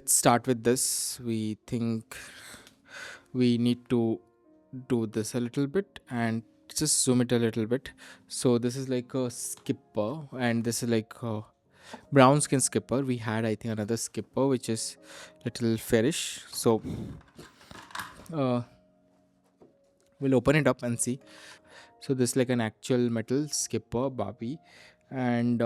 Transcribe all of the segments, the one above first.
let's start with this. We think we need to do this a little bit and just zoom it a little bit. So this is like a skipper, and this is like a brown skin skipper. We had, I think, another skipper which is little fairish. So uh, we'll open it up and see. So this is like an actual metal skipper Barbie, and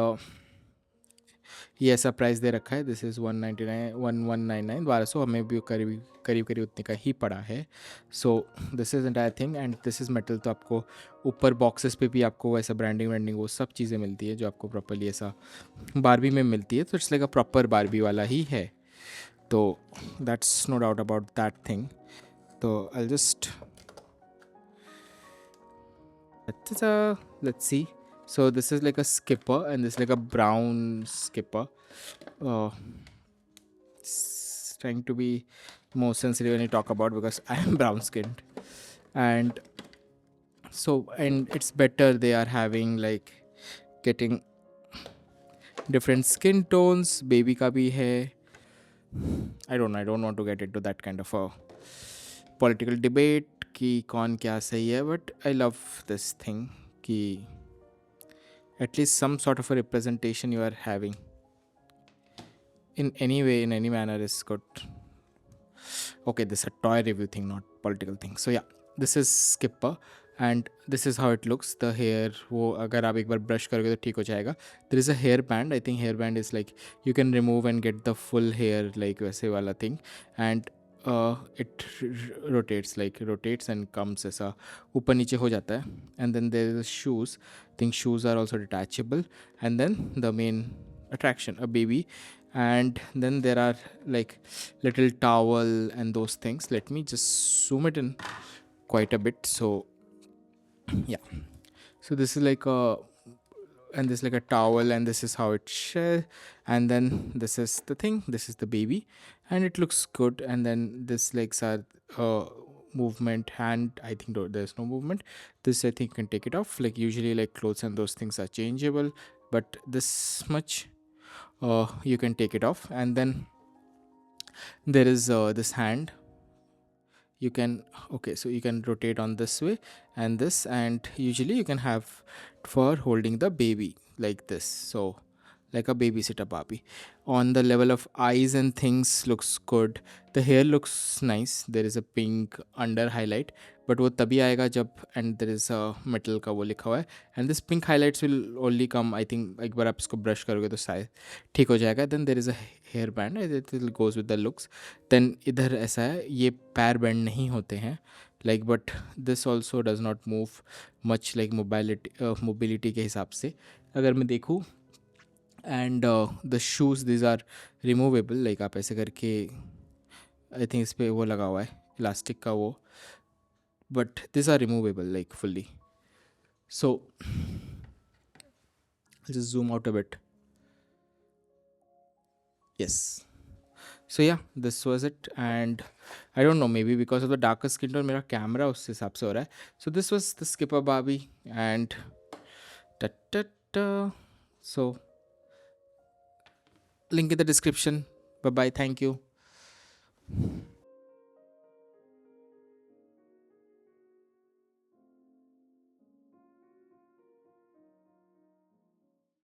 ये ऐसा price दे रखा है. This is 199 1199 1200 हमें भी करीब करीब करीब उतने का ही पड़ा है. So this is entire thing and this is metal. तो आपको ऊपर बॉक्सेस पे भी आपको ऐसा ब्रांडिंग व्रांडिंग वो सब चीज़ें मिलती है जो आपको प्रॉपरली ऐसा बारबी में मिलती है. तो it's like a proper Barbie वाला ही है. तो that's no doubt about that thing. तो I just let's see. So this is like a skipper, and this is like a brown skipper. It's trying to be more sensitive when you talk about, because I am brown skinned, and so, and it's better they are having like getting different skin tones. Baby ka bhi hai. I don't want to get into that kind of a political debate कि कौन क्या सही है, but I love this thing कि at least some sort of a representation you are having in any way, in any manner is good. Okay, this is a toy review thing, not political thing. So yeah, this is skipper and this is how it looks. The hair, वो अगर आप एक बार brush करोगे तो ठीक हो जाएगा. There is a hair band. I think hair band is like you can remove and get the full hair like वैसे वाला thing, and it rotates and comes ऐसा ऊपर नीचे हो जाता है. And then there is shoes. I think shoes are also detachable. And then the main attraction, a baby. And then there are like little towel and those things. Let me just zoom it in quite a bit. So yeah, so this is like a, and this is like a towel, and this is how it shares. And then this is the thing, this is the baby, and it looks good. And then this legs are movement, and I think there's no movement. This I think you can take it off. Like usually like clothes and those things are changeable, but this much you can take it off. And then there is this hand. You can, okay, so you can rotate on this way and this, and usually you can have for holding the baby like this. So like a babysitter Barbie. On the level of eyes and things looks good. The hair looks nice. There is a pink under highlight, but वो तभी आएगा जब, and there is a metal का वो लिखा हुआ है. And this pink highlights will only come, I think, एक बार आप इसको brush करोगे तो शायद ठीक हो जाएगा. Then there is a hair band. It goes with the looks. Then इधर ऐसा है, ये पैर bend नहीं होते हैं. Like, but this also does not move much like mobility के हिसाब से अगर मैं देखूँ. And the shoes, these are removable. Like आप ऐसे करके, I think इस पे वो लगा हुआ है इलास्टिक का वो, but these are removable like fully. So I'll just zoom out a bit. Yes. So yeah, this was it. And I don't know, maybe because of the darker skin tone मेरा camera उस हिसाब से हो रहा है. So this was the skipper Barbie, and so link in the description. Bye bye, thank you.